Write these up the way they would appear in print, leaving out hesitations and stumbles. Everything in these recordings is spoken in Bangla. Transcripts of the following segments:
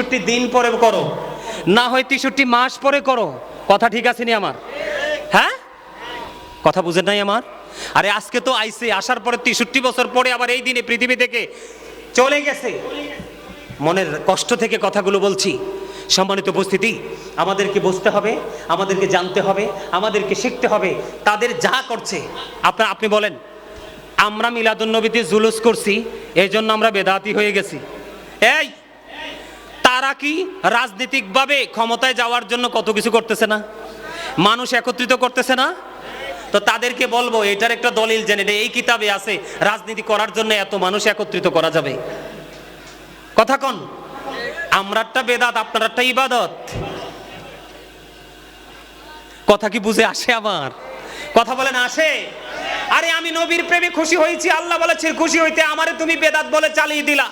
63 দিন পরে করো, না হয় 63 মাস পরে করো। কথা ঠিক আছে নি আমার? হ্যাঁ, কথা বুঝেন নাই আমার? আরে আজকে তো আইছে, আসার পরে 63 বছর পরে আবার এই দিনে পৃথিবী থেকে চলে গেছে। মনের কষ্ট থেকে কথাগুলো বলছি। সম্মানিত উপস্থিতি, আমাদেরকে বুঝতে হবে, আমাদেরকে জানতে হবে, আমাদেরকে শিখতে হবে তাদের যা করছে। আপনি বলেন আমরা মিলাদুন্নবীতে জুলুস করছি এই জন্য আমরা বেদাতি হয়ে গেছি? এই তারা কি রাজনৈতিকভাবে ক্ষমতায় যাওয়ার জন্য কত কিছু করতেছে না? মানুষ একত্রিত করতেছে না? তো তাদেরকে বলবো এটার একটা দলিল জেনে এই কিতাবে আছে, রাজনীতি করার জন্য এত মানুষ একত্রিত করা যাবে। কথা কোন? আমরারটা বেদাত, আপনারটা ইবাদত। কথা কি বুঝে আসে আমার? কথা বলেন আসে? আরে আমি নবীর প্রেমে খুশি হয়েছি, আল্লাহ বলেছে খুশি হইতে, আমারে তুমি বেদাত বলে চালিয়ে দিলা।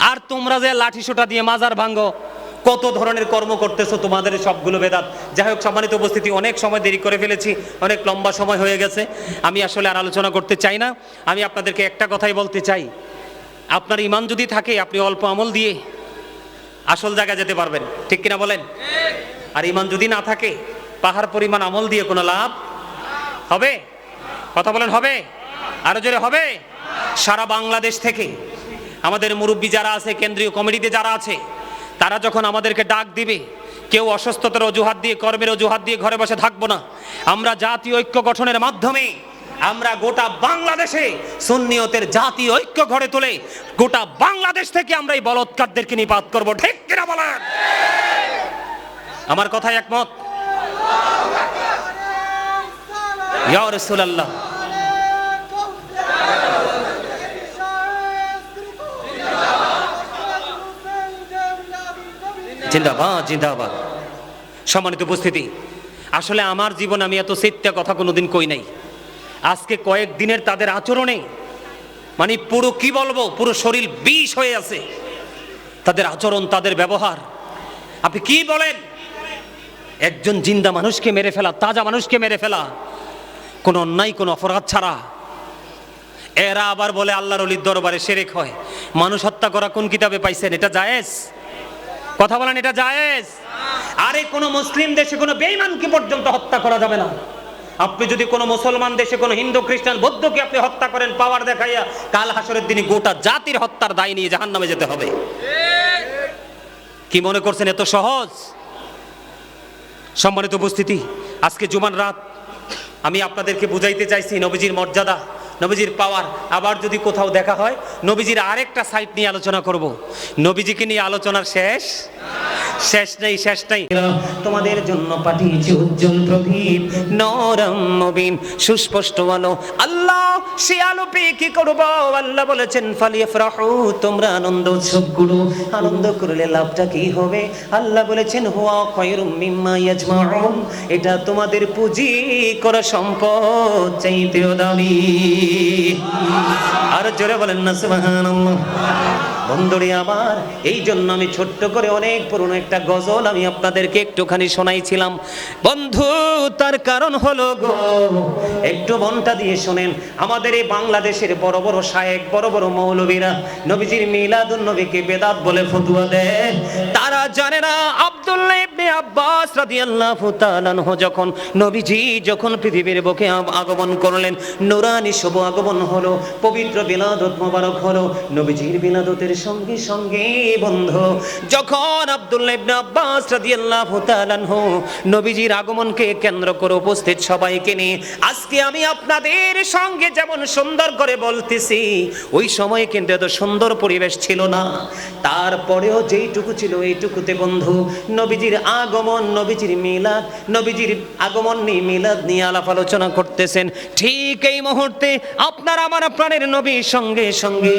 আর তোমরা যে লাঠি সোটা দিয়ে মাজার ভাঙ্গো, কত ধরনের কর্ম করতেছো, তোমাদের সবগুলো বেদাত। যাই হোক, সম্মানিত উপস্থিতি, অনেক সময় দেরি করে ফেলেছি, অনেক লম্বা সময় হয়ে গেছে, আমি আসলে আর আলোচনা করতে চাই না। আমি আপনাদেরকে একটা কথাই বলতে চাই, আপনার ঈমান যদি থাকে আপনি অল্প আমল দিয়ে আসল জায়গায় যেতে পারবেন, ঠিক কিনা বলেন? আর ঈমান যদি না থাকে পাহাড় পরিমাণ আমল দিয়ে কোনো লাভ হবে? কথা বলেন হবে? আরো জোরে হবে? সারা বাংলাদেশ থেকে আমাদের মুরব্বী যারা আছে, কেন্দ্রীয় কমিটিতে যারা আছে, তারা যখন আমাদেরকে ডাক দিবে, কেউ অসুস্থতার অজুহাত দিয়ে, কর্মের অজুহাত দিয়ে ঘরে বসে থাকবো না। আমরা জাতীয় ঐক্য গঠনের মাধ্যমে আমরা গোটা বাংলাদেশে সুন্নিয়তের জাতীয় ঐক্য গড়ে তুলে গোটা বাংলাদেশ থেকে আমরা এই বলৎকারদেরকে নিপাত করব, ঠিক কিনা বলেন? আমার কথায় একমত? ইয়া রাসূলুল্লাহ, জিন্দাবাদ জিন্দাবাদ। সম্মানিত উপস্থিতি, আসলে আমার জীবনে আমি এত সত্যি কথা কোনোদিন কই নাই। আজকে কয়েকদিনের তাদের আচরণে মানে পুরো কি বলবো, পুরো শরীর বিষ হয়ে আছে। তাদের আচরণ, তাদের ব্যবহার, আপনি কি বলেন? একজন জিন্দা মানুষকে মেরে ফেলা, তাজা মানুষকে মেরে ফেলা, কোনো অন্যায়, কোনো অপরাধ ছাড়া। এরা আবার বলে আল্লাহর ওলির দরবারে শিরক হয়। মানুষ হত্যা করা কোন কিতাবে পাইছেন? এটা জায়েজ? কথা বলেন, এটা জায়েজ? আরে কোনো মুসলিম দেশে কোনো বেঈমানকে পর্যন্ত হত্যা করা যাবে না। আপনি যদি কোনো মুসলমান দেশে কোনো হিন্দু, খ্রিস্টান, বৌদ্ধকে আপনি হত্যা করেন পাওয়ার দেখাইয়া, কাল হাসরের দিনে গোটা জাতির হত্যার দায় নিয়ে জাহান্নামে যেতে হবে। কি মনে করছেন এত সহজ? সম্মানিত উপস্থিতি, আজকে জুমার রাত আমি আপনাদেরকে বুঝাইতে চাইছি নবীজির মর্যাদা, নবীজির পাওয়ার। আবার যদি কোথাও দেখা হয়, নবীজির আরেকটা সাইড নিয়ে আলোচনা করব। নবীজিকে নিয়ে আলোচনার শেষ নেই, শেষ নেই। তোমাদের জন্য পাঠিয়েছি উজ্জ্বল প্রদীপ, নরম মুবিন, সুস্পষ্ট আলো। আল্লাহ সে আলো পেয়ে কি করব? আল্লাহ বলেছেন ফালিয়াফরাহু, তোমরা আনন্দ উৎসব করো। আনন্দ করলে লাভটা কি হবে? আল্লাহ বলেছেন হুয়া খায়রুম মিম্মা ইয়াজমাউন, এটা তোমাদের পুঁজি করা সম্পদ চাইতেও দামি। আর জোরে বলেন না সুবহানাল্লাহ। বন্ধুরে আমার, এই জন্য আমি ছোট্ট করে অনেক পুরনো একটা গজল আমি আপনাদেরকে একটুখানি শোনাইছিলাম। বন্ধু, তার কারণ হলো গো, একটু মনটা দিয়ে শোনেন। আমাদের এই বাংলাদেশের বড় বড় শায়েখ, বড় বড় মৌলবীরা নবীজির মিলাদুন নবীকে বেদাত বলে ফতোয়া দেয়। তারা জানে না আব্দুল্লাহ ইবনে আব্বাস রাদিয়াল্লাহু তাআলা আনহু যখন পৃথিবীর বুকে আগমন করলেন, নূরানি শুভ আগমন হলো, পবিত্র বিলাদত মোবারক হলো। নবীজির বিলাদতের সঙ্গে সঙ্গে বন্ধু, যখন আব্দুল্লাহ ইবনে আব্বাস রাদিয়াল্লাহু তাআলা আনহু নবীজির আগমনকে কেন্দ্র করে উপস্থিত সবাইকে নিয়ে আজকে আমি আপনাদের সঙ্গে যেমন সুন্দর করে বলতেছি, ওই সময় কিন্তু এত সুন্দর পরিবেশ ছিল না। তারপরেও যেইটুকু ছিল এইটুকুতে বন্ধু নবীজির আগমন, নবীজির মিলাদ, নবীজির আগমন নিয়ে, মিলাদ নিয়ে আলাপ আলোচনা করতেছেন। ঠিক এই মুহূর্তে আপনার আমার প্রাণের নবীর সঙ্গে সঙ্গে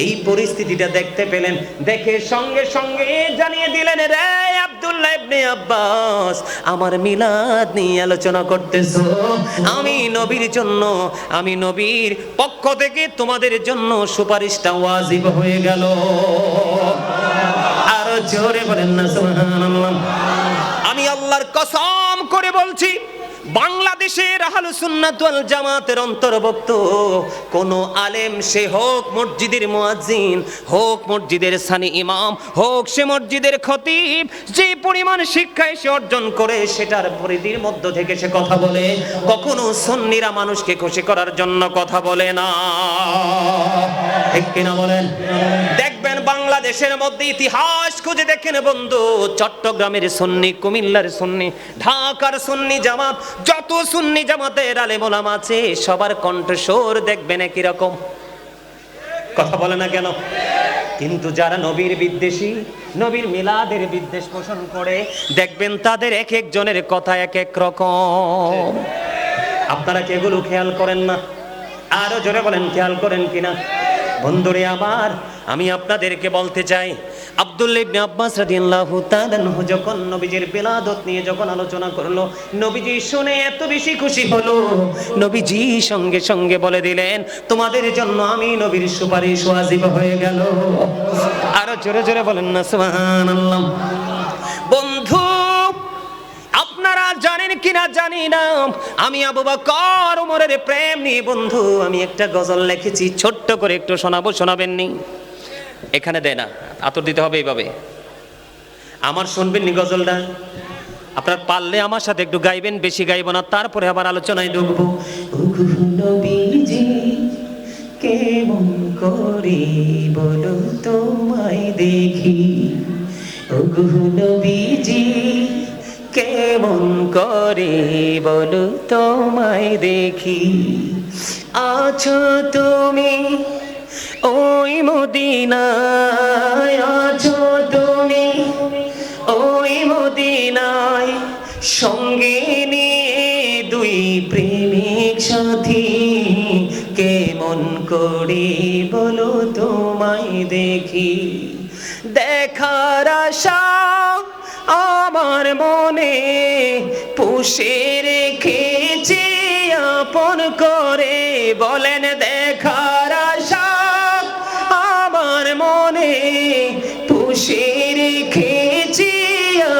এই পরিস্থিতিটা দেখতে পেলেন। দেখে সঙ্গে সঙ্গে জানিয়ে দিলেন, রে আব্দুল্লাহ ইবনে আব্বাস, আমার মিলাদ নিয়ে আলোচনা করতেছো। আমি নবীর জন্য, আমি নবীর পক্ষ থেকে তোমাদের জন্য সুপারিশটা ওয়াজিব হয়ে গেল। আরো জোরে বলেন না সুবহানাল্লাহ। আমি আল্লাহর কসম করে বলছি, বাংলাদেশের আহলুস সুন্নাত ওয়াল জামাতের অন্তর্ভুক্ত কোন আলেম, সে হোক মসজিদের মুয়াজ্জিন, হোক মসজিদের সানি ইমাম, হোক সে মসজিদের খতিব, যে পরিমাণ শিক্ষায় সে অর্জন করে সেটার পরিধির মধ্য থেকে সে কথা বলে, কখনো সুন্নিরা মানুষকে খুশি করার জন্য কথা বলে না। ঠিক কিনা বলেন? দেখবেন বাংলাদেশের মধ্যে ইতিহাস খুঁজে দেখেন বন্ধু, চট্টগ্রামের সুন্নি, কুমিল্লার সুন্নি, ঢাকার সুন্নি জামাত, যত সুন্নি জামাতের আলেম ওলামা আছে সবার কণ্ঠস্বর দেখবেন একই রকম। কথা বলে না কেন? কিন্তু যারা নবীর বিদ্বেষী, নবীর মিলাদের বিদ্বেষ পোষণ করে, দেখবেন তাদের এক একজনের কথা এক এক রকম। আপনারা কি এগুলো খেয়াল করেন না? আরো জোরে বলেন, খেয়াল করেন কিনা? বন্ধুরে আমার, আমি আপনাদেরকে বলতে চাই, আব্দুল্লাহ ইবনে আব্বাস রাদিয়াল্লাহু তাআলা আনহু যখন নবীজির বিলাদত নিয়ে যখন আলোচনা করলো, নবীজি শুনে এত বেশি খুশি হলো, নবীজি সঙ্গে সঙ্গে বলে দিলেন, তোমাদের জন্য আমি নবীর সুপারিশ ওয়াজিব হয়ে গেল। আরো জোরে জোরে বলেন না সুবহানাল্লাহ। বন্ধু, আপনারা জানেন কিনা জানি না, আমি আবু বকর ওমরের প্রেম নিয়ে বন্ধু আমি একটা গজল লিখেছি, ছোট্ট করে একটু শোনাবো, শোনাবেন নি? এখানে দেয় না, আতর দিতে হবে এইভাবে। আমার শুনবেন নি গজলটা? আপনার পারলে আমার সাথে একটু গাইবেন, বেশি গাইব না, তারপরে আবার আলোচনায় ঢুকবো। নবীজি কেমন করে বলো তোমায় দেখি, ওগো নবীজি কেমন করে বলো তোমায় দেখি, আছো তুমি ওই মদিনায়, আছো তুমি ওই মদিনায়, সঙ্গে নিয়ে দুই প্রেমিক সাথী, কেমন করে বলো তোমায় দেখি, দেখার আশা আমার মনে পুষে রেখেছি আপন করে, বলেন দেখার আশা আমার মনে পুষে রেখেছি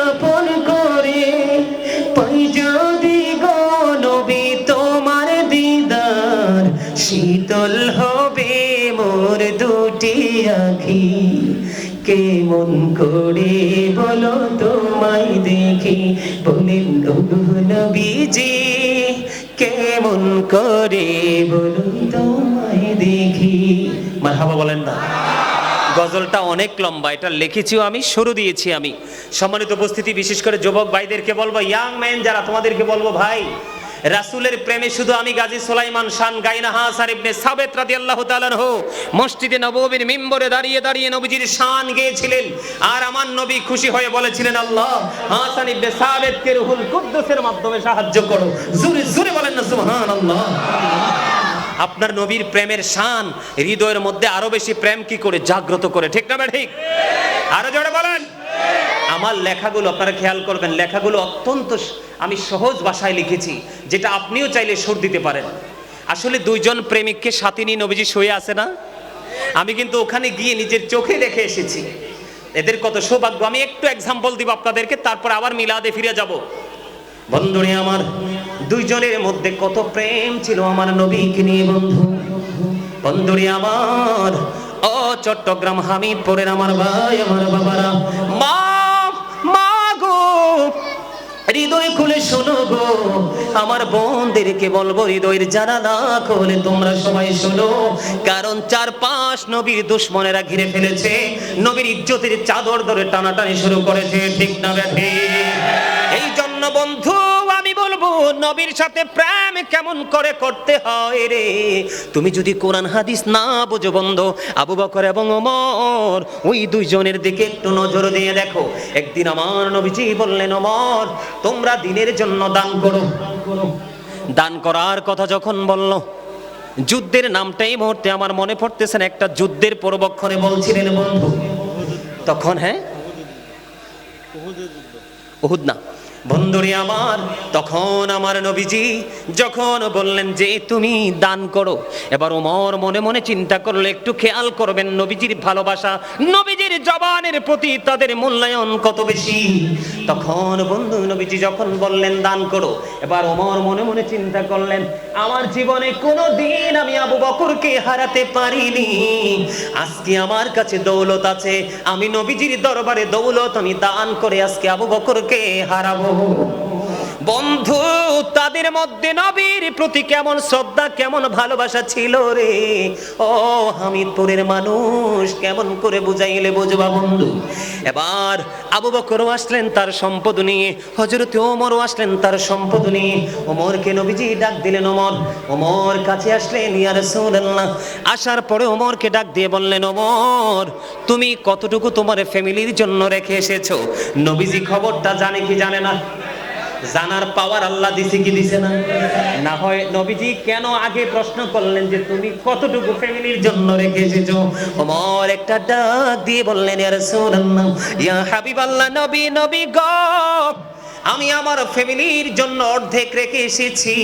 আপন করে, পাই যদি গো নবী তোমার দিদার, শীতল হবে মোর দুটি আঁখি, কেমন করে বলো তোমায় দেখি, বলেন ওগো নবীজি কেমন করে বলো তোমায় দেখি। মারহাবা বলেন না? গজলটা অনেক লম্বা, এটা লিখেছিও আমি, শুরু দিয়েছি আমি। সম্মানিত উপস্থিতি, বিশেষ করে যুবক ভাইদেরকে বলবো, ইয়াং ম্যান যারা, তোমাদেরকে বলবো ভাই, রাসূলের প্রেমে শুধু আমি গাজী সুলাইমান শান গাই না, হাসান ইবনে সাবিত রাদিয়াল্লাহু তাআলা আনহু মসজিদে নববীর মিম্বরে দাঁড়িয়ে দাঁড়িয়ে নবীজির শান গেয়েছিলেন, আর আমার নবী খুশি হয়ে বলেছিলেন, আল্লাহ হাসান ইবনে সাবিতকে রূহুল কুদ্দুসের মাধ্যমে সাহায্য করো। জোরে জোরে বলেন না সুবহানাল্লাহ। আপনার নবীর প্রেমের শান হৃদয়ের মধ্যে আরো বেশি প্রেম কি করে জাগ্রত করে, ঠিক না ঠিক? আরো জোরে বলেন। আমার লেখাগুলো আপনারা খেয়াল করবেন, লেখাগুলো অত্যন্ত আমি সহজ ভাষায় লিখেছি, যেটা আপনিও চাইলে সুর দিতে পারেন। আসলে দুইজন প্রেমিককে সাথে নিয়ে নবীজি শুয়ে আছে না, আমি কিন্তু ওখানে গিয়ে নিজের চোখে দেখে এসেছি, এদের কত সৌভাগ্য। আমি একটু এক্সাম্পল দিব আপনাদেরকে, তারপর আবার মিলাদে ফিরে যাব। বন্ধুরে আমার, দুইজনের মধ্যে কত প্রেম ছিল আমার নবীকে নিয়ে বন্ধু। বন্ধুরে আমার, ও চট্টগ্রাম হামিদপুরের আমার ভাই, আমার বাবারা, মা গো হৃদয় খুলে শোনো গো, আমার বোনদেরকে বলবো হৃদয়ের জানালা খুলে তোমরা সবাই শোনো, কারণ চারপাশ নবীর দুশমনেরা ঘিরে ফেলেছে, নবীর ইজ্জতের চাদর ধরে টানাটানি শুরু করেছে, ঠিক না ব্যাঠি? এই জন্য বন্ধু আমি বলবো, নবীর সাথে প্রেম কেমন করে করতে হয় রে, তুমি যদি কোরআন হাদিস না বুঝো বন্ধু, আবু বকর এবং ওমর ওই দুইজনের দিকে একটু নজর দিয়ে দেখো। একদিন আমার নবীজি বললেন, ওমর তোমরা দিনের জন্য দান করো। দান করার কথা যখন বলল, যুদ্ধের নামটা এই মুহূর্তে আমার মনে পড়তেছে না, একটা যুদ্ধের পূর্বক্ষণে বলছিলেন বন্ধু, তখন হ্যাঁ উহুদ না, বন্ধুরে আমার, তখন আমার নবীজি যখন বললেন যে তুমি দান করো, এবার ওমর মনে মনে চিন্তা করলো, একটু খেয়াল করবেন নবীজির ভালোবাসা, নবীজির জবানের প্রতি তাদের মূল্যায়ন কত বেশি। তখন বন্ধু নবীজি যখন বললেন দান করো, এবার ওমর মনে মনে চিন্তা করলেন, আমার জীবনে কোনো দিন আমি আবু বকরকে হারাতে পারিনি, আজকে আমার কাছে দৌলত আছে, আমি নবীজির দরবারে দৌলত আমি দান করে আজকে আবু বকরকে হারাবো। বন্ধু, তাদের মধ্যে নবীর প্রতি কেমন শ্রদ্ধা, কেমন ভালোবাসা ছিল রে। ও হামিদপুরের মানুষ, কেমন করে বুঝাইলে বুঝবা বন্ধু। এবার আবু বকরও আসলেন তার সম্পদ নিয়ে, হযরত ওমরও আসলেন তার সম্পদ নিয়ে। ওমরকে নবীজি ডাক দিলেন, ওমর কাছে আসলেন, ইয়া রাসূলুল্লাহ। আসার পরে ওমরকে ডাক দিয়ে বললেন, ওমর তুমি কতটুকু তোমার ফ্যামিলির জন্য রেখে এসেছো? নবীজি খবরটা জানে কি জানে না? জানার পাওয়ার আল্লাহ দিছে কি দিছে না? না হয় নবীজি কেন আগে প্রশ্ন করলেন যে তুমি কতটুকু ফ্যামিলির জন্য রেখে এসেছো? ওমর একটা ডাক দিয়ে বললেন, ইয়া রাসূলুল্লাহ, ইয়া হাবিবাল্লাহ, নবী গো, আমি আমার ফ্যামিলির জন্য অর্ধেক রেখে এসেছি,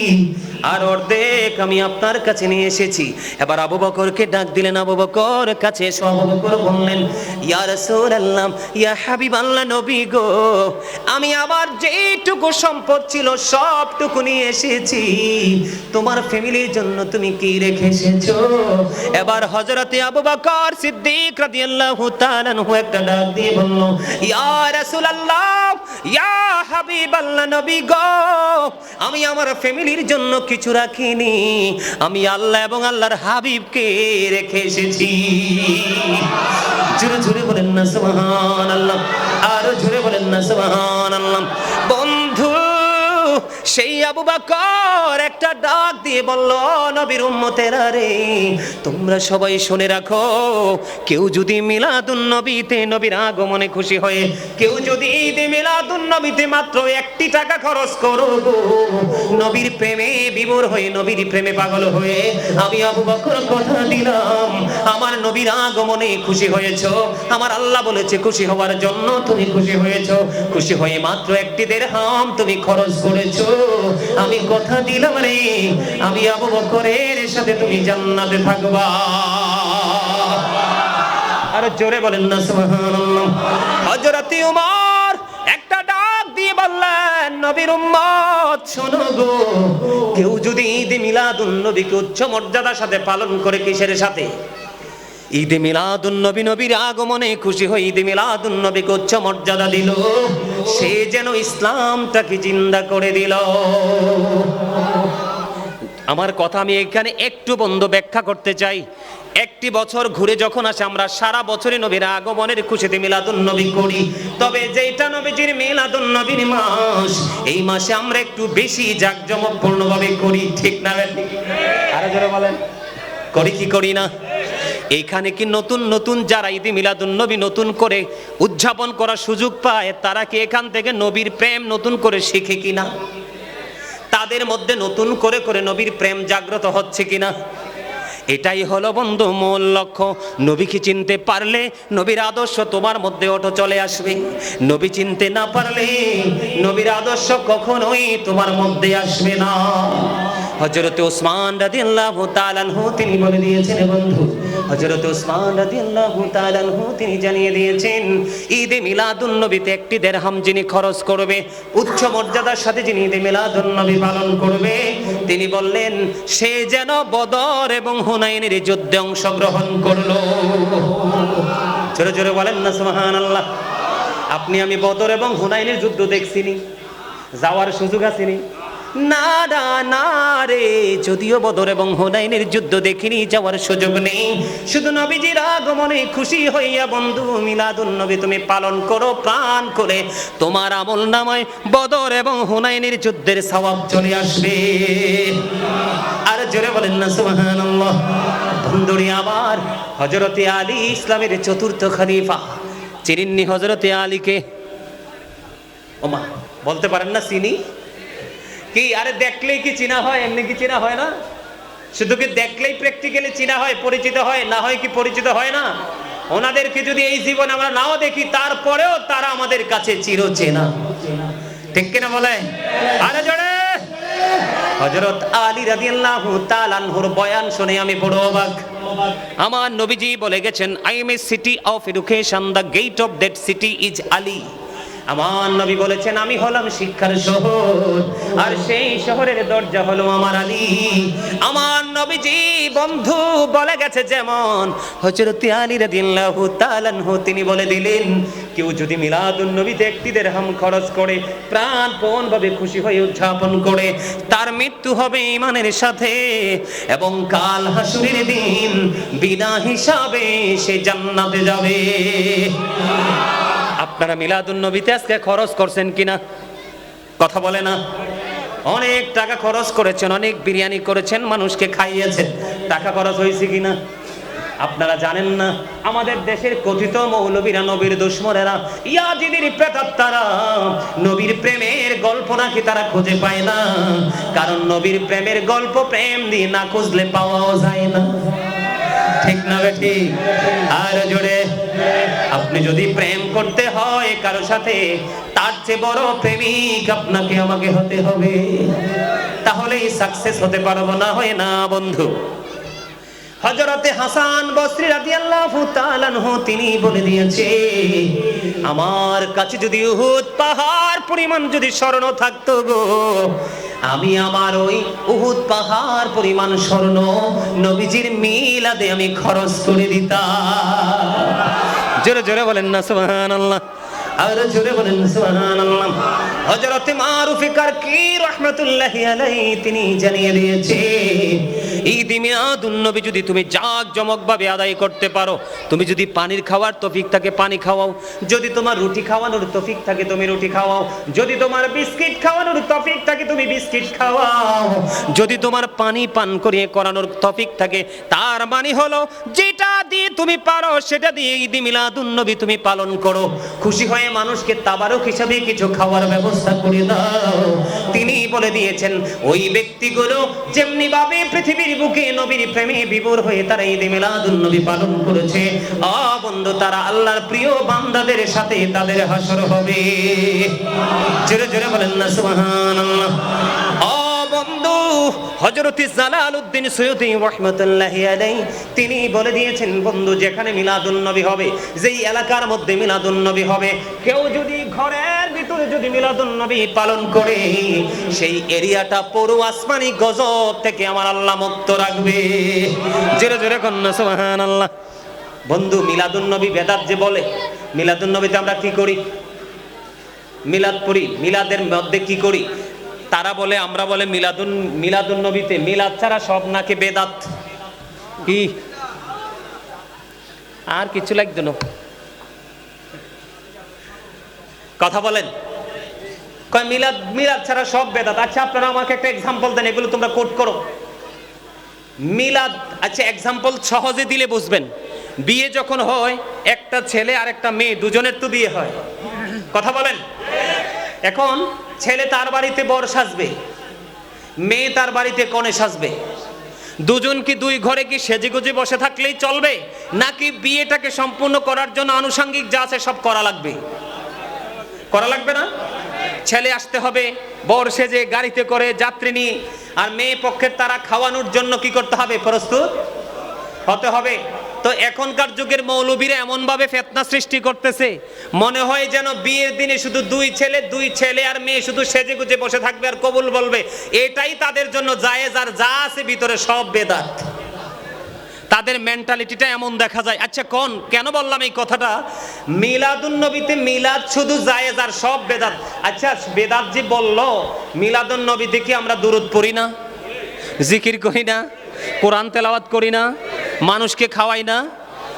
আর অর্ধেক আমি আপনার কাছে নিয়ে এসেছি। এবার আবু বকরকে ডাক দিলেন, আবু বকর কাছে এসে আবু বকর বললেন, ইয়া রাসূলুল্লাহ, ইয়া হাবিবাল্লাহ, নবী গো, আমি আমার যেটুকু সম্পদ ছিল সবটুকু নিয়ে এসেছি, তোমার ফ্যামিলির জন্য তুমি কি রেখে এসেছো? এবার হযরতে আবু বকর সিদ্দিক রাদিয়াল্লাহু তাআলা আনহু একটা ডাক দিয়ে বলল, ইয়া রাসূলুল্লাহ, ইয়া হাবিবাল্লাহ, নবী গো, আমি আমার ফ্যামিলির জন্য কিছু রাখিনি, আমি আল্লাহ এবং আল্লাহর হাবিবকে রেখে এসেছি। জোরে জোরে বলেন না সুবহানাল্লাহ, আরো জোরে বলেন না সুবহানাল্লাহ। বন্ধু, সেই আবু বকর একটা ডাক দিয়ে বলল, নবীর উম্মতেরা রে, তোমরা সবাই শুনে রাখো, কেউ যদি মিলাদুন নবীতে, নবীর আগমনে খুশি হয়ে, কেউ যদি ঈদে মিলাদুন নবীতে মাত্র 1টি টাকা খরচ করো, নবীর প্রেমে বিভোর হয়ে, নবীর প্রেমে পাগল হয়ে, আমি আবু বকর কথা দিলাম, আমার নবীর আগমনে খুশি হয়েছো, আমার আল্লাহ বলেছে খুশি হওয়ার জন্য তুমি খুশি হয়েছো, খুশি হয়ে মাত্র 1টি দিরহাম তুমি খরচ করেছো, আমি কথা দিলাম রে, আমি আবু বকরের সাথে তুমি জান্নাতে থাকবা। আর জোরে বলেন না সুবহানাল্লাহ। হযরত ওমর একটা ডাক দিয়ে বললেন, নবীর উম্মত শোনো গো, কেউ যদি ঈদ মিলাদুন নবীকে উচ্চ মর্যাদার সাথে পালন করে, কিসের সাথে? ঈদে মিলাদুন নবী, নবীর আগমনে খুশি হয়ে ঈদে মিলাদুন নবীকে উচ্চ মর্যাদা দিল, সে যেন ইসলামটাকে জিন্দা করে দিল। আমার কথা আমি এখানে একটু বন্ধ ব্যাখ্যা করতে চাই। 1টি বছর ঘুরে যখন আসে, আমরা সারা বছরই নবীর আগমনের খুশিতে মিলাদুন নবী করি, তবে যেটা নবীজির মিলাদুন নবীর মাস, এই মাসে আমরা একটু বেশি জাঁকজমকপূর্ণভাবে করি, ঠিক না? আরো জোরে বলেন, করি কি করি না? এইখানে কি নতুন নতুন যারা ঈদে মিলাদুন নবী নতুন করে উদযাপন করার সুযোগ পায়, তারা কি এখান থেকে নবীর প্রেম নতুন করে শিখে কিনা? তাদের মধ্যে নতুন করে করে নবীর প্রেম জাগ্রত হচ্ছে কিনা? এটাই হলো বন্ধু মূল লক্ষ্য। নবীকে চিনতে পারলে নবীর আদর্শ তোমার মধ্যে অটো চলে আসবে, নবী চিনতে না পারলে নবীর আদর্শ কখনোই তোমার মধ্যে আসবে না। হযরত ওসমান রাদিয়াল্লাহু তাআলা আনহু তিনি বলে দিয়েছেন বন্ধু, হযরত ওসমান রাদিয়াল্লাহু তাআলা আনহু তিনি জানিয়ে দিয়েছেন, ঈদে মিলাদুন নবীতে 1টি দিরহাম যিনি খরচ করবে, উচ্চ মর্যাদার সাথে যিনি ঈদে মিলাদুন নবী পালন করবে, তিনি বললেন সে যেন বদর এবং হুনাইনের যুদ্ধে অংশগ্রহণ করলো। জোরে জোরে বলেন না সুবহানাল্লাহ। আপনি আমি বদর এবং হুনাইনের যুদ্ধ দেখছিনি, যাওয়ার সুযোগ আসেনি? না না না রে, যদিও বদর এবং হুনাইনের যুদ্ধ দেখিনি, যাওয়ার সুযোগ নেই, শুধু নবীজির আগমনে খুশি হইয়া বন্ধু মিলাদুন নবী তুমি পালন করো প্রাণ করে, তোমার আমলনামায় বদর এবং হুনাইনের যুদ্ধের সওয়াব চলে আসবে। আর জোরে বলেন না সুবহানাল্লাহ। বন্ধুরে আমার, হযরতে আলী ইসলামের 4র্থ খলিফা, চিনেননি হযরতে আলীকে? ওমা বলতে পারেন না চিনি কি? আরে দেখলেই কি চিনা হয়? এমনি কি চিনা হয় না? শুধু কি দেখলেই প্র্যাকটিক্যালি চিনা হয়, পরিচিত হয়? না হয় কি পরিচিত হয় না? ওনাদেরকে যদি এই জীবনে আমরা নাও দেখি, তারপরেও তারা আমাদের কাছে চিরচেনা, ঠিক কিনা বলে? আরে জোরে। হযরত আলী রাদিয়াল্লাহু তাআলা আনহুর বয়ান শুনে আমি বড় অবাক। আমার নবীজি বলে গেছেন, I am a city of education, the gate of that city is Ali. আমার নবী বলেছেন আমি হলাম শিক্ষার শহর, আর সেই শহরের দরজা হলো আমার আলী। আমার নবীজি বন্ধু বলে গেছে যেমন হযরত আলী রাদিয়াল্লাহু তাআলা আনহু তিনি বলে দিলেন, কেউ যদি মিলাদুন নবীতে একটি দিরহাম খরচ করে প্রাণপণ ভাবে খুশি হয়ে উদযাপন করে, তার মৃত্যু হবে ঈমানের সাথে, এবং কাল হাসরের দিন বিনা হিসাবে সে জান্নাতে যাবে। আপনারা মিলাদুন নবীতে আজকে খরচ করছেন কিনা? কথা বলে না? অনেক টাকা খরচ করেছেন, অনেক বিরিয়ানি করেছেন, মানুষকে খাইয়েছেন, টাকা খরচ হয়েছে কিনা? আপনারা জানেন না আমাদের দেশের কথিত মৌলবীরা, নবীর দুশমনেরা, ইয়াজিদের প্রেতাত্মারা নবীর প্রেমের গল্প নাকি তারা খুঁজে পায় না, কারণ নবীর প্রেমের গল্প প্রেম দিয়ে না খুঁজলে পাওয়াও যায় না। ঠিক না বেঠি? আর জোরে। আপনি যদি প্রেম করতে হয় কারো সাথে, তার চেয়ে বড় প্রেমিক আপনাকে আমাকে হতে হবে, তাহলেই সাকসেস হতে পারবো, না হয় না বন্ধু। হযরতে হাসান বসরি রাদিয়াল্লাহু তাআলা আনহু তিনি বলে দিয়েছে, আমার কাছে যদি উহুদ পাহাড় পরিমাণ যদি স্বর্ণ থাকতো গো, আমি আমার ওই উহুদ পাহাড় পরিমাণ স্বর্ণ নবীজির মিলাদে আমি খরচ করে দিতাম। জোরে জোরে বলেন না সুবহানাল্লাহ। আর জোরে বলেন সুবহানাল্লাহ। হযরতে মারুফে কারকি রাহমাতুল্লাহি আলাইহি তিনি জানিয়ে দিয়েছে, ঈদ মিলাদুন নবী যদি তুমি জাঁকজমকভাবে আদায় করতে পারো, তুমি যদি পানির খাওয়ার তৌফিক থাকে পানি খাওয়াও, যদি তোমার রুটি খাওয়ানোর তৌফিক থাকে তুমি রুটি খাওয়াও, যদি তোমার বিস্কিট খাওয়ানোর তৌফিক থাকে তুমি বিস্কিট খাওয়াও, যদি তোমার পানি পান করিয়ে করানোর তৌফিক থাকে, তার মানে হলো যেটা দিয়ে তুমি পারো সেটা দিয়ে ঈদ মিলাদুন নবী তুমি পালন করো। খুশি হয়ে মানুষকে তাবারক হিসাবে কিছু খাওয়ার ব্যবস্থা করে দাও। তিনি বলে দিয়েছেন, ওই ব্যক্তিগুলো যেমনি ভাবে পৃথিবীর বুকে নবীর প্রেমে বিভোর হয়ে তারা ঈদ মিলাদুন নবী পালন করেছে, বন্ধু তারা আল্লাহর প্রিয় বান্দাদের সাথে তাদের হাসর হবে। জোরে জোরে বলেন না সুবহানাল্লাহ। বন্ধু হযরত জালালউদ্দিন সৈয়দী রাহমাতুল্লাহি আলাইহি তিনি বলে দিয়েছেন, বন্ধু যেখানে মিলাদুন নবী হবে, যেই এলাকার মধ্যে মিলাদুন নবী হবে, কেউ যদি ঘরের ভিতরে যদি মিলাদুন নবী পালন করে, সেই এরিয়াটা পুরো আসমানি গজব থেকে আমার আল্লাহ মুক্ত রাখবে। জোরে জোরে কন্না সুবহানাল্লাহ। বন্ধু মিলাদুন নবী বেদাত যে বলে, মিলাদুন নবীতে আমরা কি করি? মিলাদ পড়ি। মিলাদের মধ্যে কি করি? তারা বলে, আমরা বলে মিলাদুন নবীতে মিলাদ ছাড়া সব নাকি বেদাত। কি আর কিছু লাগতো না? কথা বলেন। কয় মিলাদ ছাড়া সব বেদাত। আচ্ছা আপনারা আমাকে একটা এক্সাম্পল দেন, এগুলো তোমরা কোট করো। মিলাদ, আচ্ছা এক্সাম্পল সহজে দিলে বুঝবেন। বিয়ে যখন হয়, একটা ছেলে আর একটা মেয়ে দুজনের তো বিয়ে হয়, কথা বলেন। এখন ছেলে তার বাড়িতে বর সাজবে, মেয়ে তার বাড়িতে কনে সাজবে। দুজন কি দুই ঘরে কি সেজেগুজে বসে থাকলেই চলবে, নাকি বিয়েটাকে সম্পূর্ণ করার জন্য আনুষঙ্গিক যা আছে সব করা লাগবে? করা লাগবে না? ছেলে আসতে হবে বর সেজে গাড়িতে করে যাত্রী নিয়ে, আর মেয়ে পক্ষের তারা খাওয়ানোর জন্য কি করতে হবে? প্রস্তুত হতে হবে। তো এখনকার যুগের মৌলবীরা এমন ভাবে ফিতনা সৃষ্টি করতেছে, মনে হয় যেন বিয়ের দিনে শুধু দুই ছেলে আর মেয়ে শুধু সেজে গুজে বসে থাকবে আর কবুল বলবে, এটাই তাদের জন্য জায়েজ, আর যা আছে ভিতরে সব বেদাত। তাদের মেন্টালিটিটা এমন দেখা যায়। আচ্ছা কেন বললাম এই কথাটা? মিলাদুন নবীতে মিলাদ শুধু জায়েজ আর সব বেদাত। আচ্ছা বেদাত যে বললো, মিলাদুন নবীতে কি আমরা দুরূদ পড়ি না, জিকির করি না, কোরআন তেলাওয়াত করি না, মানুষকে খাওয়াই না?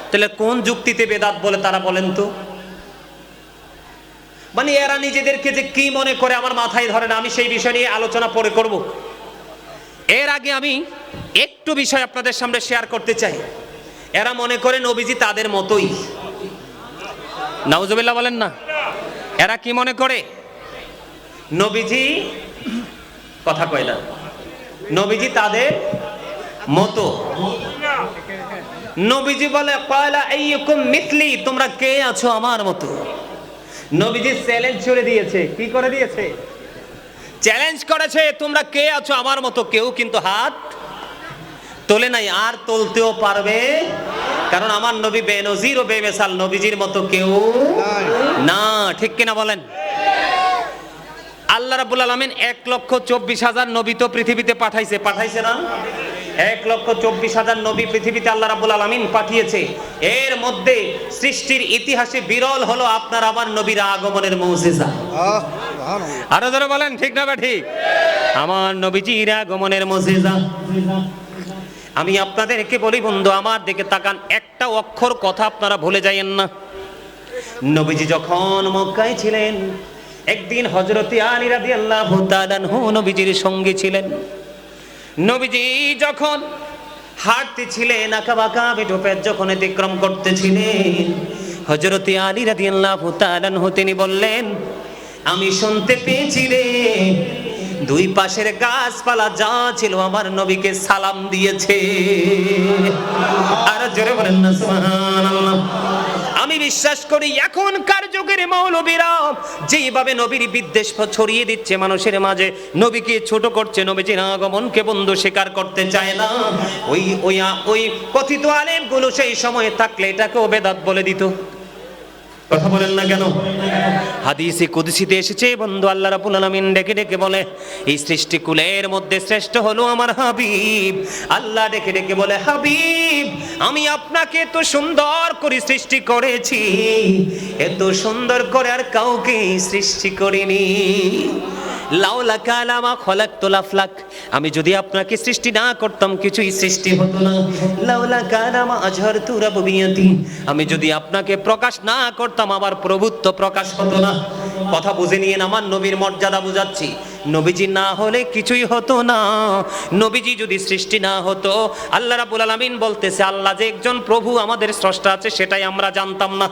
তাহলে কোন যুক্তিতে বেদাত বলে তারা বলেন তো? মানে এরা নিজেদেরকে যে কি মনে করে আমার মাথায় ধরে না। আমি সেই বিষয় নিয়ে আলোচনা পরে করব। এর আগে আমি একটু বিষয় আপনাদের সামনে শেয়ার করতে চাই। এরা মনে করে নবীজি তাদের মতোই। নাউজুবিল্লাহ বলেন না। এরা কি মনে করে? নবীজি, কথা কয় না, নবীজি তাদের মতো। নবীজি বলে ক্বালা আইয়ুকুম মিথলি, তোমরা কে আছো আমার মতো। নবীজি চ্যালেঞ্জ ছুড়ে দিয়েছে। কি করে দিয়েছে? চ্যালেঞ্জ করেছে, তোমরা কে আছো আমার মতো? কেউ কিন্তু হাত তোলে নাই, আর তুলতেও পারবে, কারণ আমার নবী বেনজির ও বেমিসাল, নবীজির মতো কেউ না। ঠিক কিনা বলেন? আল্লাহ রাব্বুল আলামিন 1,24,000 নবী তো পৃথিবীতে পাঠাইছে না? 1,24,000 নবী পৃথিবীতে আল্লাহ রাব্বুল আলামিন পাঠিয়েছে। এর মধ্যে সৃষ্টির ইতিহাসে বিরল হলো আপনার আমার নবীর আগমনের মুজিজা। আরো জোরে বলেন, ঠিক না ঠিক? আমার নবীজির আগমনের মুজিজা। আমি আপনাদেরকে বলি বন্ধু, আমার দিকে তাকান, একটা অক্ষর কথা আপনারা ভুলে যাইয়েন না। নবীজি যখন মক্কায় ছিলেন, একদিন হযরত আলী রাদিয়াল্লাহু তাআলা আনহু নবীজির সঙ্গে ছিলেন। নবীজি যখন হাঁটতেছিলেন, আঁকাবাঁকা বেটুপেট যখন অতিক্রম করতেছিলেন, হযরত আলী রাদিয়াল্লাহু তাআলা আনহু তিনি বললেন, আমি শুনতে পেয়েছি রে, দুই পাশের গাছপালা যা ছিল আমার নবীকে সালাম দিয়েছে। আর জোরে বলেন না সুবহানাল্লাহ। আমি বিশ্বাস করি এখনকার যুগের মৌলবীরা যেভাবে নবীর বিদ্বেষ ছড়িয়ে দিচ্ছে মানুষের মাঝে, নবীকে ছোট করছে, নবীজির আগমনকে বন্ধু স্বীকার করতে চায় না, ওই কথিত আলেমগুলো সেই সময় থাকলে এটাকেও বেদাত বলে দিত। কথা বলেন না কেন? হাদিসে কুদসিতে এসেছে বন্ধু, আল্লাহ রাব্বুল আলামিন ডেকে ডেকে বলে, এই সৃষ্টিকুলের মধ্যে শ্রেষ্ঠ হলো আমার হাবিব। আল্লাহ ডেকে ডেকে বলে, হাবিব আমি আপনাকে এত সুন্দর করে সৃষ্টি করেছি, এত সুন্দর করে আর কাউকে সৃষ্টি করিনি। লাউলা কালামা খলাকতুল আফলাক, আমি যদি আপনাকে সৃষ্টি না করতাম কিছুই সৃষ্টি হতো না। লাউলা কালামা আজহারতু রাব্বিয়াতি, আমি যদি আপনাকে প্রকাশ না করতাম আমার প্রভুত্ব প্রকাশ হতো না। কথা বুঝে নিয়েন, আমার নবীর মর্যাদা বুঝাচ্ছি। নবীজি না হলে কিছুই হতো না। নবীজি যদি সৃষ্টি না হতো, আল্লাহ রাব্বুল আলামিন বলতেছে, আল্লাহ যে একজন প্রভু আমাদের স্রষ্টা আছে সেটাই আমরা জানতাম না।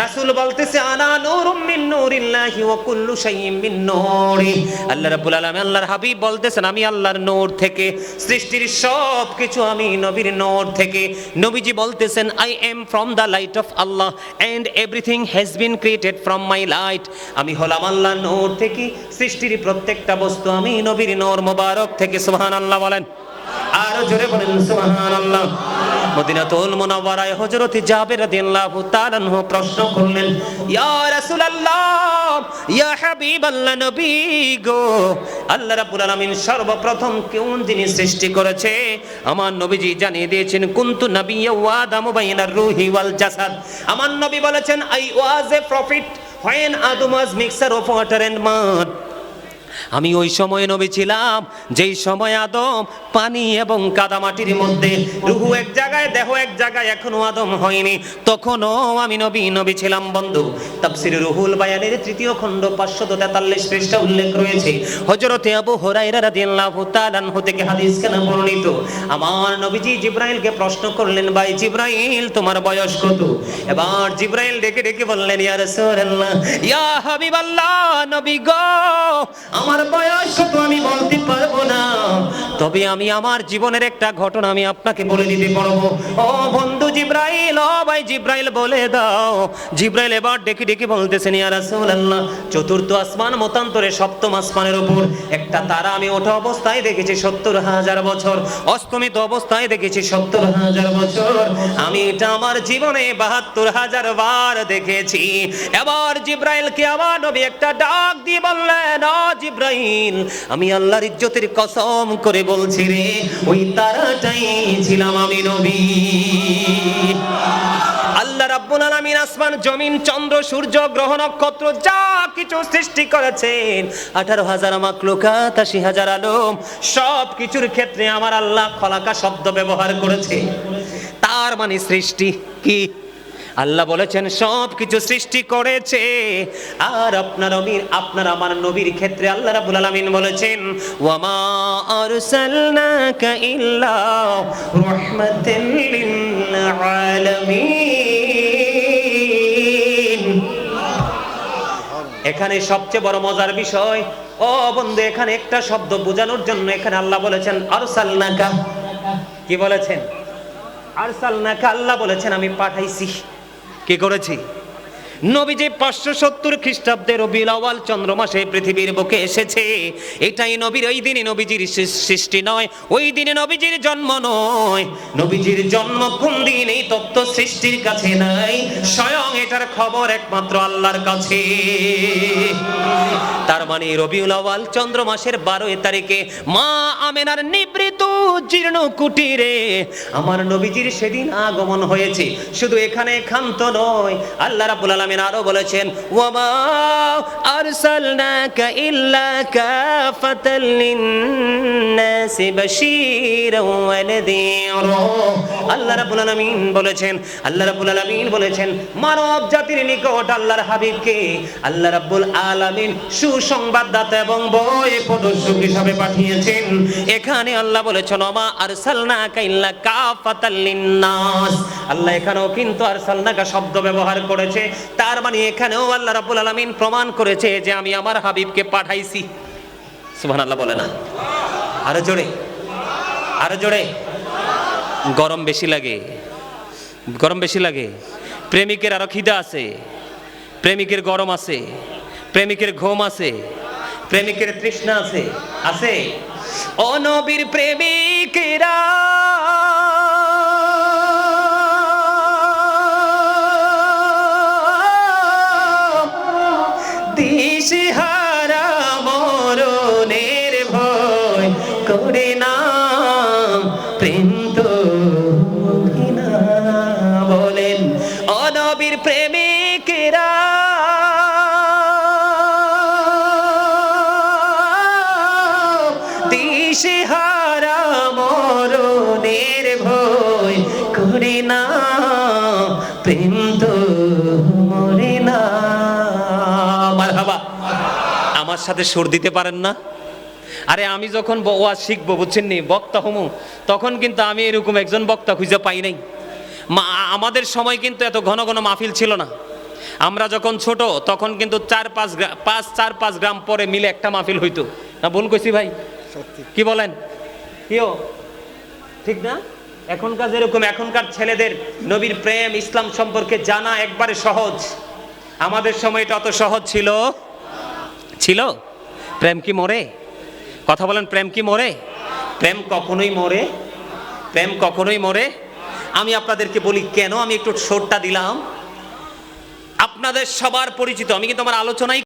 রাসূল বলতেছে, আনা নূরুম মিন নূরিল্লাহি ওয়া কুল্লু শাইইন মিন নূরি। আল্লাহ রাব্বুল আলামিন, আল্লাহর হাবিব বলতেছেন, আমি আল্লাহর নূর থেকে, সৃষ্টির সব কিছু আমি নবীর নূর থেকে। নবীজি বলতেছেন, I am from the light of Allah and everything has been created from my light. আমি হলাম আল্লাহর নূর থেকে, সৃষ্টির প্রত্যেকটা বস্তু আমি নবীর নূর মোবারক থেকে। সুবহানাল্লাহ বলেন, আর জোরে বলেন সুবহানাল্লাহ। মদিনাতুল মুনাওয়ারায় হযরত জাবের রাদিয়াল্লাহু তাআলা আনহু প্রশ্ন করলেন, ইয়া রাসূলুল্লাহ, ইয়া হাবিবাল্লাহ, নবী গো, আল্লাহ রাব্বুল আলামিন সর্বপ্রথম কোন জিনিস সৃষ্টি করেছে? আমার নবীজি জানিয়ে দিয়েছেন, কুনতু নাবিয়্যা ওয়া আদামু বাইনার রূহি ওয়াল জাসাদ। আমার নবী বলেছেন, I was A profit when Adam was mixture of water and mud. আমি ওই সময় নবী ছিলাম যেই সময় আদম পানি এবং কাদামাটির মধ্যে, রুহু এক জায়গায় দেহ এক জায়গায়, এখনো আদম হয়নি, তখনও আমি নবী ছিলাম। বন্ধু, তাফসীর রুহুল বায়ানের 3য় খণ্ড 543 পৃষ্ঠা উল্লেখ রয়েছে, হযরতে আবু হুরায়রা রাদিয়াল্লাহু তাআলা আনহু থেকে হাদিস কেনা বর্ণিত। আমার নবীজি জিবরাইলকে প্রশ্ন করলেন, ভাই জিবরাইল তোমার বয়স কত? এবার জিবরাইল ডেকে ডেকে বললেন, ইয়া রাসূলুল্লাহ, ইয়া হাবিবাল্লাহ, নবী গো, আমার বয়স কত আমি বলতে পারবো না, তবে আমি আমার জীবনের একটা ঘটনা আমি আপনাকে বলে দিতে পারবো। ও বন্ধু জিবরাইল, ও ভাই জিবরাইল বলে দাও। জিবরাইল এবার ডেকে ডেকে বলতেছেন, ইয়া রাসূলুল্লাহ, চতুর্থ আসমান মতান্তরে 7ম আসমানের উপর একটা তারা আমি ওঠা অবস্থায় দেখেছি 70,000 বছর, অস্তমিত অবস্থায় দেখেছি 70,000 বছর। আমি এটা আমার জীবনে 72,000 বার দেখেছি। এবার জিবরাইলকে আমার নবী একটা ডাক দিয়ে বললেন, ও জিবরাইল, আমি আল্লাহর ইজ্জতের কসম করে বলছি রে, ওই তারাটাই ছিলাম আমি নবী। আল্লাহ রাব্বুল আলামিন আসমান, জমিন, চন্দ্র, সূর্য, গ্রহ, নক্ষত্র যা কিছু সৃষ্টি করেছেন, 18,000 মাখলুকাত, 80,000 আলম, সব কিছুর ক্ষেত্রে আমার আল্লাহ খলাকা শব্দ ব্যবহার করেছে। তার মানে সৃষ্টি কি? আল্লাহ বলেছেন সব কিছু সৃষ্টি করেছে। আর আপনার আমার নবীর ক্ষেত্রে আল্লাহ রাব্বুল আলামিন বলেছেন, ওয়া মা আরসালনাকা ইল্লা রাহমাতাল লিল আলামিন। এখানে সবচেয়ে বড় মজার বিষয়, ও বন্ধু, এখানে একটা শব্দ বোঝানোর জন্য এখানে আল্লাহ বলেছেন আরসালনাকা। কি বলেছেন? আরসালনাকা। আল্লাহ বলেছেন আমি পাঠাইছি। কি করেছি? নবীজি 570 খ্রিস্টাব্দে রবিউল আউয়াল চন্দ্র মাসে পৃথিবীর বুকে এসেছে। এটাই নবীর, ওই দিনে নবীজির সৃষ্টি নয়, ওই দিনে নবীজির জন্ম নয়। নবীজির জন্ম কোন দিন এই তত্ত্ব সৃষ্টির কাছে নাই, স্বয়ং এটার খবর একমাত্র আল্লাহর কাছে। তার মানে রবিউল আউয়াল চন্দ্র মাসের 12 তারিখে মা আমেনার নিবৃত জীর্ণ কুটিরে আমার নবীজির সেদিন আগমন হয়েছে। শুধু এখানে ক্ষান্ত নয়, আল্লাহ রাব্বুল আলামিন আরো বলেছেন, ওয়ামা আরসালনাকা ইল্লা কাফাতাল লিন্নাসি বাশীরান ওয়া নাযীরা। আল্লাহ রাব্বুল আলামিন বলেছেন মানব জাতির নিকট আল্লাহর হাবিবকে আল্লাহ রাব্বুল আলামিন সুসংবাদদাতা এবং ভয় প্রদর্শক হিসাবে পাঠিয়েছেন। এখানে আল্লাহ বলেছেন ওমা আরসালনাকা ইল্লা কাফাতাল লিন্নাস। আল্লাহ এখানেও কিন্তু আরসালনাকা শব্দ ব্যবহার করেছে। তার মানে এখানেও আল্লাহ রাব্বুল আলামিন প্রমাণ করেছে যে আমি আমার হাবিবকে পাঠাইছি। সুবহানাল্লাহ বলে না? আরো জোরে। গরম বেশি লাগে। প্রেমিকের আরো খিদা আছে, প্রেমিকের গরম আছে, প্রেমিকের ঘুম আছে, প্রেমিকের তৃষ্ণা আছে। ও নবীর প্রেমিকেরা দিশেহারা মরণের ভয় করে না, প্রেম তো না। বলেন ও নবীর প্রেমিকেরা দিশেহারা মরণের ভয় করে না, প্রেম তো মরে না। মারহাবা। আমার সাথে সুর দিতে পারেন না? আরে আমি যখন ওয়াজ শিখবো, বুঝছেন নি, বক্তা হমু, তখন কিন্তু আমি এরকম একজন বক্তা খুঁজে পাই নাই। আমাদের সময় কিন্তু এত ঘন ঘন মাহফিল ছিল না। আমরা যখন ছোট তখন কিন্তু 4-5 গ্রাম পরে মিলে একটা মাহফিল হইতো না। ভুল কইছি ভাই? কি বলেন? কিও ঠিক না? এখনকার ছেলেদের নবীর প্রেম ইসলাম সম্পর্কে জানা একবারে সহজ। আমাদের সময়টা অত সহজ ছিল? প্রেম কি মরে? কথা বলেন, প্রেম কি মরে? প্রেম কখনোই মরে। আমি আপনাদেরকে বলি কেন আমি একটু শোরটা দিলাম। আপনাদের সবার পরিচিত, আমি কিন্তু আমার আলোচনায়